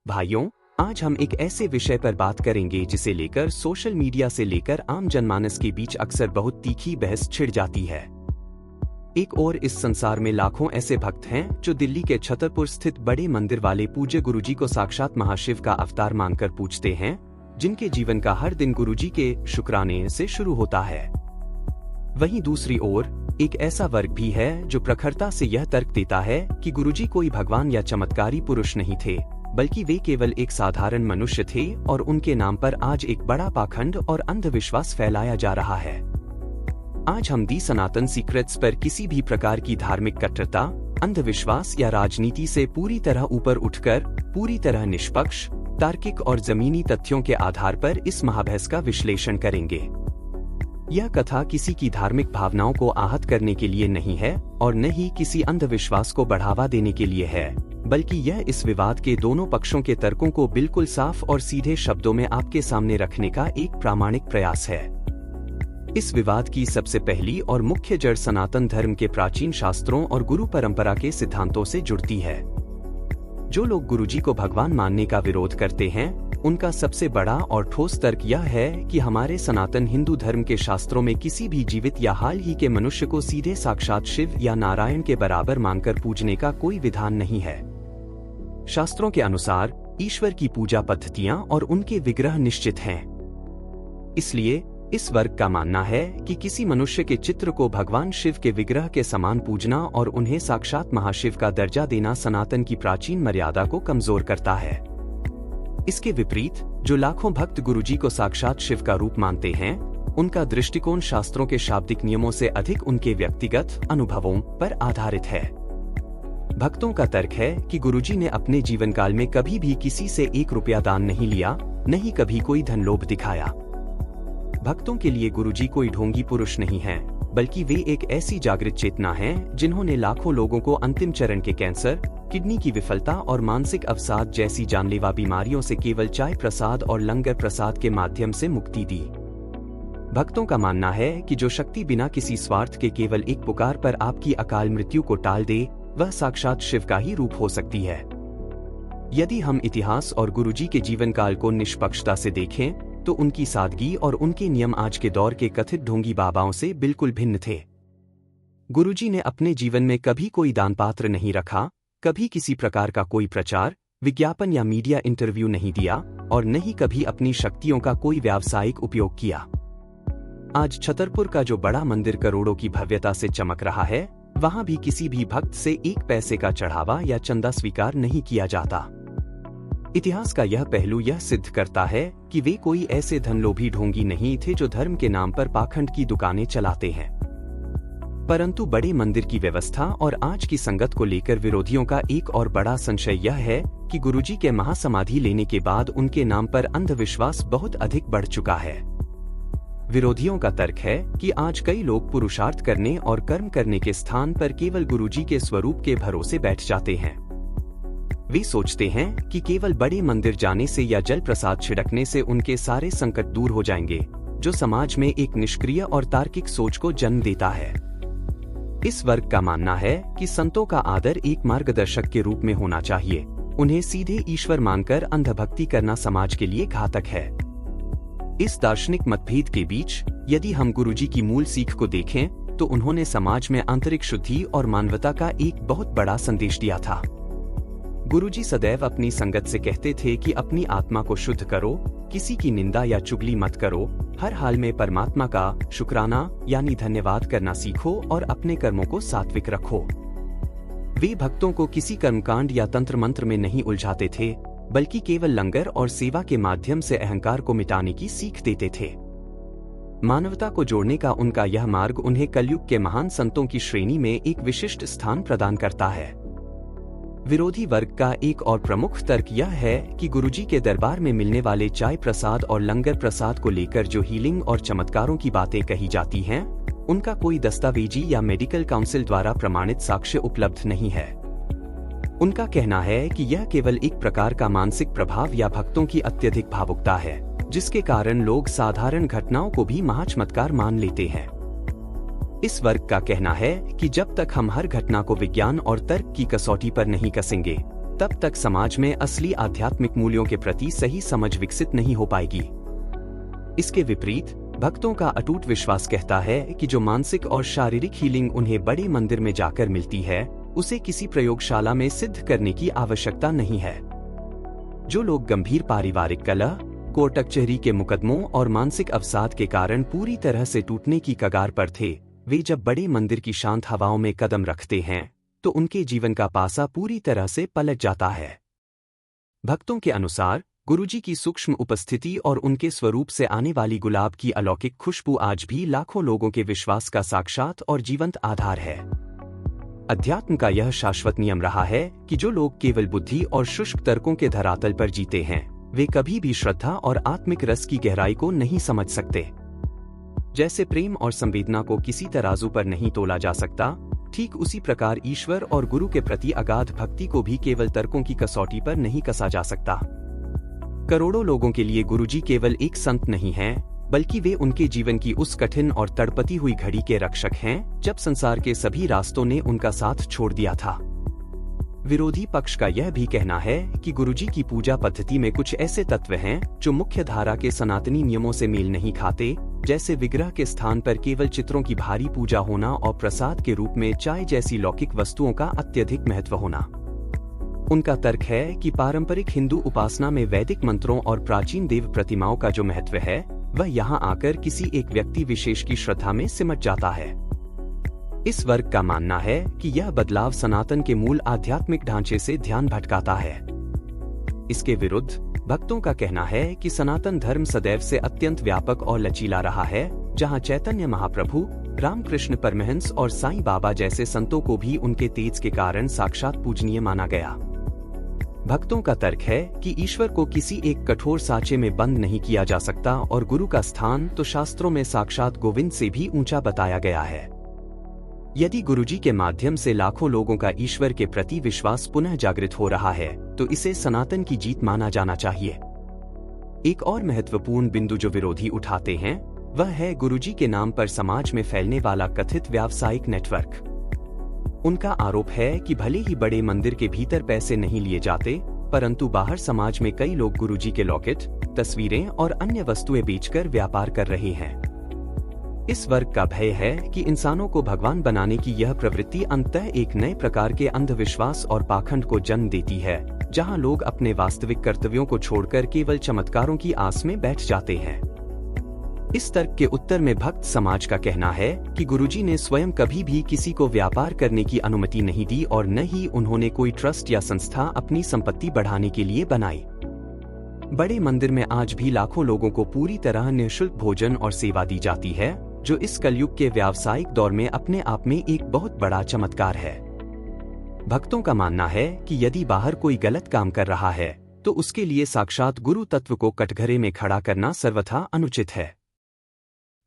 भाइयों, आज हम एक ऐसे विषय पर बात करेंगे जिसे लेकर सोशल मीडिया से लेकर आम जनमानस के बीच अक्सर बहुत तीखी बहस छिड़ जाती है। एक और इस संसार में लाखों ऐसे भक्त हैं जो दिल्ली के छतरपुर स्थित बड़े मंदिर वाले पूज्य गुरुजी को साक्षात महाशिव का अवतार मानकर पूजते हैं, जिनके जीवन का हर दिन गुरुजी के शुक्राने से शुरू होता है। वहीं दूसरी ओर एक ऐसा वर्ग भी है जो प्रखरता से यह तर्क देता है कि गुरुजी कोई भगवान या चमत्कारी पुरुष नहीं थे, बल्कि वे केवल एक साधारण मनुष्य थे और उनके नाम पर आज एक बड़ा पाखंड और अंधविश्वास फैलाया जा रहा है। आज हम दी सनातन सीक्रेट्स पर किसी भी प्रकार की धार्मिक कट्टरता, अंधविश्वास या राजनीति से पूरी तरह ऊपर उठकर पूरी तरह निष्पक्ष, तार्किक और जमीनी तथ्यों के आधार पर इस महाबहस का विश्लेषण करेंगे। यह कथा किसी की धार्मिक भावनाओं को आहत करने के लिए नहीं है और न ही किसी अंधविश्वास को बढ़ावा देने के लिए है, बल्कि यह इस विवाद के दोनों पक्षों के तर्कों को बिल्कुल साफ और सीधे शब्दों में आपके सामने रखने का एक प्रामाणिक प्रयास है। इस विवाद की सबसे पहली और मुख्य जड़ सनातन धर्म के प्राचीन शास्त्रों और गुरु परंपरा के सिद्धांतों से जुड़ती है। जो लोग गुरुजी को भगवान मानने का विरोध करते हैं, उनका सबसे बड़ा और ठोस तर्क यह है कि हमारे सनातन हिंदू धर्म के शास्त्रों में किसी भी जीवित या हाल ही के मनुष्य को सीधे साक्षात शिव या नारायण के बराबर मानकर पूजने का कोई विधान नहीं है। शास्त्रों के अनुसार ईश्वर की पूजा पद्धतियां और उनके विग्रह निश्चित हैं। इसलिए इस वर्ग का मानना है कि किसी मनुष्य के चित्र को भगवान शिव के विग्रह के समान पूजना और उन्हें साक्षात महाशिव का दर्जा देना सनातन की प्राचीन मर्यादा को कमजोर करता है। इसके विपरीत जो लाखों भक्त गुरुजी को साक्षात शिव का रूप मानते हैं, उनका दृष्टिकोण शास्त्रों के शाब्दिक नियमों से अधिक उनके व्यक्तिगत अनुभवों पर आधारित है। भक्तों का तर्क है कि गुरुजी ने अपने जीवन काल में कभी भी किसी से 1 रुपया दान नहीं लिया, न ही कभी कोई धनलोभ दिखाया। भक्तों के लिए गुरुजी कोई ढोंगी पुरुष नहीं है, बल्कि वे एक ऐसी जागृत चेतना हैं जिन्होंने लाखों लोगों को अंतिम चरण के कैंसर, किडनी की विफलता और मानसिक अवसाद जैसी जानलेवा बीमारियों से केवल चाय प्रसाद और लंगर प्रसाद के माध्यम से मुक्ति दी। भक्तों का मानना है कि जो शक्ति बिना किसी स्वार्थ के केवल एक पुकार पर आपकी अकाल मृत्यु को टाल दे, वह साक्षात शिव का ही रूप हो सकती है। यदि हम इतिहास और गुरुजी के जीवन काल को निष्पक्षता से देखें, तो उनकी सादगी और उनके नियम आज के दौर के कथित ढोंगी बाबाओं से बिल्कुल भिन्न थे। गुरुजी ने अपने जीवन में कभी कोई दान पात्र नहीं रखा, कभी किसी प्रकार का कोई प्रचार, विज्ञापन या मीडिया इंटरव्यू नहीं दिया और न ही कभी अपनी शक्तियों का कोई व्यावसायिक उपयोग किया। आज छतरपुर का जो बड़ा मंदिर करोड़ों की भव्यता से चमक रहा है, वहां भी किसी भी भक्त से 1 पैसे का चढ़ावा या चंदा स्वीकार नहीं किया जाता। इतिहास का यह पहलू यह सिद्ध करता है कि वे कोई ऐसे धनलोभी ढोंगी नहीं थे जो धर्म के नाम पर पाखंड की दुकानें चलाते हैं। परंतु बड़े मंदिर की व्यवस्था और आज की संगत को लेकर विरोधियों का एक और बड़ा संशय यह है कि गुरुजी के महासमाधि लेने के बाद उनके नाम पर अंधविश्वास बहुत अधिक बढ़ चुका है। विरोधियों का तर्क है कि आज कई लोग पुरुषार्थ करने और कर्म करने के स्थान पर केवल गुरुजी के स्वरूप के भरोसे बैठ जाते हैं। वे सोचते हैं कि केवल बड़े मंदिर जाने से या जल प्रसाद छिड़कने से उनके सारे संकट दूर हो जाएंगे, जो समाज में एक निष्क्रिय और तार्किक सोच को जन्म देता है। इस वर्ग का मानना है कि संतों का आदर एक मार्गदर्शक के रूप में होना चाहिए। उन्हें सीधे ईश्वर मानकर अंधभक्ति करना समाज के लिए घातक है। इस दार्शनिक मतभेद के बीच यदि हम गुरुजी की मूल सीख को देखें, तो उन्होंने समाज में आंतरिक शुद्धि और मानवता का एक बहुत बड़ा संदेश दिया था। गुरुजी सदैव अपनी संगत से कहते थे कि अपनी आत्मा को शुद्ध करो, किसी की निंदा या चुगली मत करो, हर हाल में परमात्मा का शुक्राना यानी धन्यवाद करना सीखो और अपने कर्मों को सात्विक रखो। वे भक्तों को किसी कर्मकांड या तंत्र मंत्र में नहीं उलझाते थे, बल्कि केवल लंगर और सेवा के माध्यम से अहंकार को मिटाने की सीख देते थे। मानवता को जोड़ने का उनका यह मार्ग उन्हें कलयुग के महान संतों की श्रेणी में एक विशिष्ट स्थान प्रदान करता है। विरोधी वर्ग का एक और प्रमुख तर्क यह है कि गुरुजी के दरबार में मिलने वाले चाय प्रसाद और लंगर प्रसाद को लेकर जो हीलिंग और चमत्कारों की बातें कही जाती हैं, उनका कोई दस्तावेजी या मेडिकल काउंसिल द्वारा प्रमाणित साक्ष्य उपलब्ध नहीं है। उनका कहना है कि यह केवल एक प्रकार का मानसिक प्रभाव या भक्तों की अत्यधिक भावुकता है, जिसके कारण लोग साधारण घटनाओं को भी महाचमत्कार मान लेते हैं। इस वर्ग का कहना है कि जब तक हम हर घटना को विज्ञान और तर्क की कसौटी पर नहीं कसेंगे, तब तक समाज में असली आध्यात्मिक मूल्यों के प्रति सही समझ विकसित नहीं हो पाएगी। इसके विपरीत भक्तों का अटूट विश्वास कहता है कि जो मानसिक और शारीरिक हीलिंग उन्हें बड़े मंदिर में जाकर मिलती है, उसे किसी प्रयोगशाला में सिद्ध करने की आवश्यकता नहीं है। जो लोग गंभीर पारिवारिक कलह, कोर्ट कचहरी के मुकदमों और मानसिक अवसाद के कारण पूरी तरह से टूटने की कगार पर थे, वे जब बड़े मंदिर की शांत हवाओं में कदम रखते हैं तो उनके जीवन का पासा पूरी तरह से पलट जाता है। भक्तों के अनुसार गुरुजी की सूक्ष्म उपस्थिति और उनके स्वरूप से आने वाली गुलाब की अलौकिक खुशबू आज भी लाखों लोगों के विश्वास का साक्षात और जीवंत आधार है। अध्यात्म का यह शाश्वत नियम रहा है कि जो लोग केवल बुद्धि और शुष्क तर्कों के धरातल पर जीते हैं, वे कभी भी श्रद्धा और आत्मिक रस की गहराई को नहीं समझ सकते। जैसे प्रेम और संवेदना को किसी तराजू पर नहीं तोला जा सकता, ठीक उसी प्रकार ईश्वर और गुरु के प्रति अगाध भक्ति को भी केवल तर्कों की कसौटी पर नहीं कसा जा सकता। करोड़ों लोगों के लिए गुरुजी केवल एक संत नहीं हैं, बल्कि वे उनके जीवन की उस कठिन और तड़पती हुई घड़ी के रक्षक हैं, जब संसार के सभी रास्तों ने उनका साथ छोड़ दिया था। विरोधी पक्ष का यह भी कहना है कि गुरुजी की पूजा पद्धति में कुछ ऐसे तत्व हैं जो मुख्य धारा के सनातनी नियमों से मेल नहीं खाते, जैसे विग्रह के स्थान पर केवल चित्रों की भारी पूजा होना और प्रसाद के रूप में चाय जैसी लौकिक वस्तुओं का अत्यधिक महत्व होना। उनका तर्क है कि पारंपरिक हिंदू उपासना में वैदिक मंत्रों और प्राचीन देव प्रतिमाओं का जो महत्व है, वह यहाँ आकर किसी एक व्यक्ति विशेष की श्रद्धा में सिमट जाता है। इस वर्ग का मानना है कि यह बदलाव सनातन के मूल आध्यात्मिक ढांचे से ध्यान भटकाता है। इसके विरुद्ध भक्तों का कहना है कि सनातन धर्म सदैव से अत्यंत व्यापक और लचीला रहा है, जहां चैतन्य महाप्रभु, रामकृष्ण परमहंस और साईं बाबा जैसे संतों को भी उनके तेज के कारण साक्षात पूजनीय माना गया। भक्तों का तर्क है कि ईश्वर को किसी एक कठोर साँचे में बंद नहीं किया जा सकता और गुरु का स्थान तो शास्त्रों में साक्षात गोविंद से भी ऊंचा बताया गया है। यदि गुरुजी के माध्यम से लाखों लोगों का ईश्वर के प्रति विश्वास पुनः जागृत हो रहा है, तो इसे सनातन की जीत माना जाना चाहिए। एक और महत्वपूर्ण बिंदु जो विरोधी उठाते हैं, वह है गुरुजी के नाम पर समाज में फैलने वाला कथित व्यावसायिक नेटवर्क। उनका आरोप है कि भले ही बड़े मंदिर के भीतर पैसे नहीं लिए जाते, परंतु बाहर समाज में कई लोग गुरुजी के लॉकेट, तस्वीरें और अन्य वस्तुएं बेचकर व्यापार कर रहे हैं। इस वर्ग का भय है कि इंसानों को भगवान बनाने की यह प्रवृत्ति अंततः एक नए प्रकार के अंधविश्वास और पाखंड को जन्म देती है, जहां लोग अपने वास्तविक कर्तव्यों को छोड़कर केवल चमत्कारों की आस में बैठ जाते हैं। इस तर्क के उत्तर में भक्त समाज का कहना है कि गुरुजी ने स्वयं कभी भी किसी को व्यापार करने की अनुमति नहीं दी और न ही उन्होंने कोई ट्रस्ट या संस्था अपनी संपत्ति बढ़ाने के लिए बनाई। बड़े मंदिर में आज भी लाखों लोगों को पूरी तरह निःशुल्क भोजन और सेवा दी जाती है, जो इस कलयुग के व्यावसायिक दौर में अपने आप में एक बहुत बड़ा चमत्कार है। भक्तों का मानना है कि यदि बाहर कोई गलत काम कर रहा है, तो उसके लिए साक्षात गुरु तत्व को कटघरे में खड़ा करना सर्वथा अनुचित है।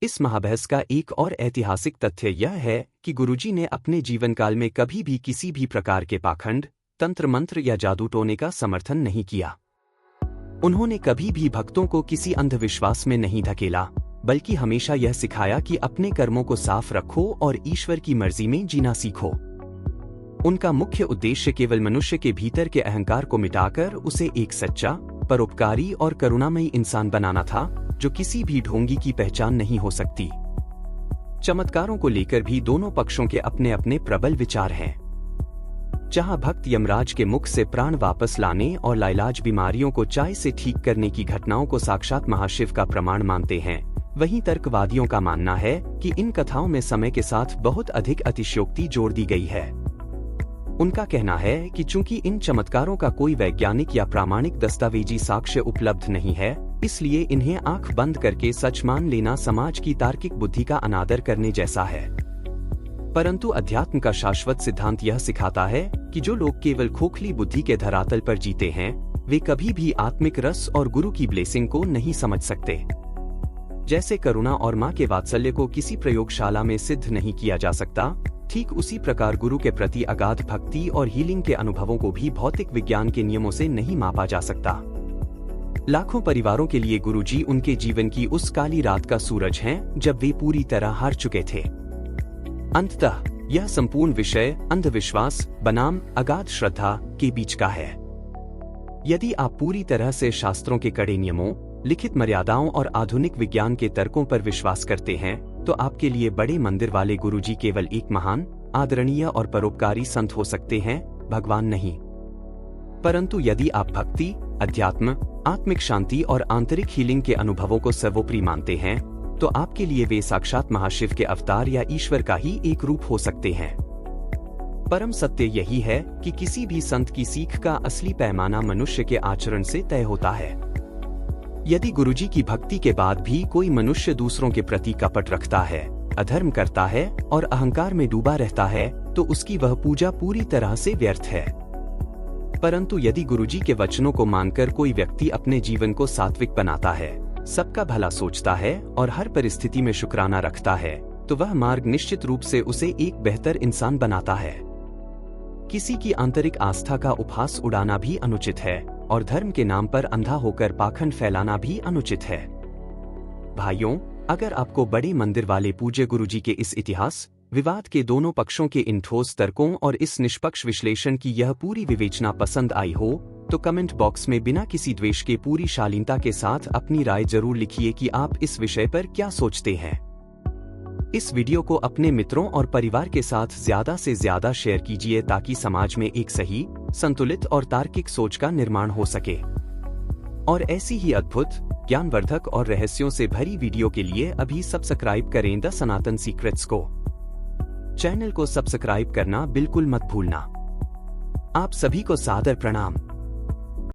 इस महाबहस का एक और ऐतिहासिक तथ्य यह है कि गुरुजी ने अपने जीवन काल में कभी भी किसी भी प्रकार के पाखंड, तंत्र मंत्र या जादू टोने का समर्थन नहीं किया। उन्होंने कभी भी भक्तों को किसी अंधविश्वास में नहीं धकेला, बल्कि हमेशा यह सिखाया कि अपने कर्मों को साफ रखो और ईश्वर की मर्जी में जीना सीखो। उनका मुख्य उद्देश्य केवल मनुष्य के भीतर के अहंकार को मिटाकर उसे एक सच्चा, परोपकारी और करुणामयी इंसान बनाना था, जो किसी भी ढोंगी की पहचान नहीं हो सकती। चमत्कारों को लेकर भी दोनों पक्षों के अपने अपने प्रबल विचार हैं। जहां भक्त यमराज के मुख से प्राण वापस लाने और लाइलाज बीमारियों को चाय से ठीक करने की घटनाओं को साक्षात महाशिव का प्रमाण मानते हैं, वहीं तर्कवादियों का मानना है कि इन कथाओं में समय के साथ बहुत अधिक अतिशयोक्ति जोड़ दी गई है। उनका कहना है कि चूंकि इन चमत्कारों का कोई वैज्ञानिक या प्रामाणिक दस्तावेजी साक्ष्य उपलब्ध नहीं है, इसलिए इन्हें आंख बंद करके सच मान लेना समाज की तार्किक बुद्धि का अनादर करने जैसा है। परंतु अध्यात्म का शाश्वत सिद्धांत यह सिखाता है कि जो लोग केवल खोखली बुद्धि के धरातल पर जीते हैं, वे कभी भी आत्मिक रस और गुरु की ब्लेसिंग को नहीं समझ सकते। जैसे करुणा और माँ के वात्सल्य को किसी प्रयोगशाला में सिद्ध नहीं किया जा सकता, ठीक उसी प्रकार गुरु के प्रति अगाध भक्ति और हीलिंग के अनुभवों को भी भौतिक विज्ञान के नियमों से नहीं मापा जा सकता। लाखों परिवारों के लिए गुरुजी उनके जीवन की उस काली रात का सूरज हैं, जब वे पूरी तरह हार चुके थे। अंततः यह संपूर्ण विषय अंधविश्वास बनाम अगाध श्रद्धा के बीच का है। यदि आप पूरी तरह से शास्त्रों के कड़े नियमों, लिखित मर्यादाओं और आधुनिक विज्ञान के तर्कों पर विश्वास करते हैं, तो आपके लिए बड़े मंदिर वाले गुरुजी केवल एक महान, आदरणीय और परोपकारी संत हो सकते हैं, भगवान नहीं। परंतु यदि आप भक्ति, अध्यात्म, आत्मिक शांति और आंतरिक हीलिंग के अनुभवों को सर्वोपरि मानते हैं, तो आपके लिए वे साक्षात महाशिव के अवतार या ईश्वर का ही एक रूप हो सकते हैं। परम सत्य यही है कि किसी भी संत की सीख का असली पैमाना मनुष्य के आचरण से तय होता है। यदि गुरुजी की भक्ति के बाद भी कोई मनुष्य दूसरों के प्रति कपट रखता है, अधर्म करता है और अहंकार में डूबा रहता है, तो उसकी वह पूजा पूरी तरह से व्यर्थ है। परंतु यदि गुरुजी के वचनों को मानकर कोई व्यक्ति अपने जीवन को सात्विक बनाता है, सबका भला सोचता है और हर परिस्थिति में शुक्राना रखता है, तो वह मार्ग निश्चित रूप से उसे एक बेहतर इंसान बनाता है। किसी की आंतरिक आस्था का उपहास उड़ाना भी अनुचित है और धर्म के नाम पर अंधा होकर पाखंड फैलाना भी अनुचित है। भाइयों, अगर आपको बड़े मंदिर वाले पूज्य गुरुजी के इस इतिहास, विवाद के दोनों पक्षों के इन ठोस तर्कों और इस निष्पक्ष विश्लेषण की यह पूरी विवेचना पसंद आई हो, तो कमेंट बॉक्स में बिना किसी द्वेष के पूरी शालीनता के साथ अपनी राय जरूर लिखिए कि आप इस विषय पर क्या सोचते हैं। इस वीडियो को अपने मित्रों और परिवार के साथ ज्यादा से ज्यादा शेयर कीजिए ताकि समाज में एक सही, संतुलित और तार्किक सोच का निर्माण हो सके। और ऐसी ही अद्भुत, ज्ञानवर्धक और रहस्यों से भरी वीडियो के लिए अभी सब्सक्राइब करें द सनातन सीक्रेट्स को। चैनल को सब्सक्राइब करना बिल्कुल मत भूलना। आप सभी को सादर प्रणाम।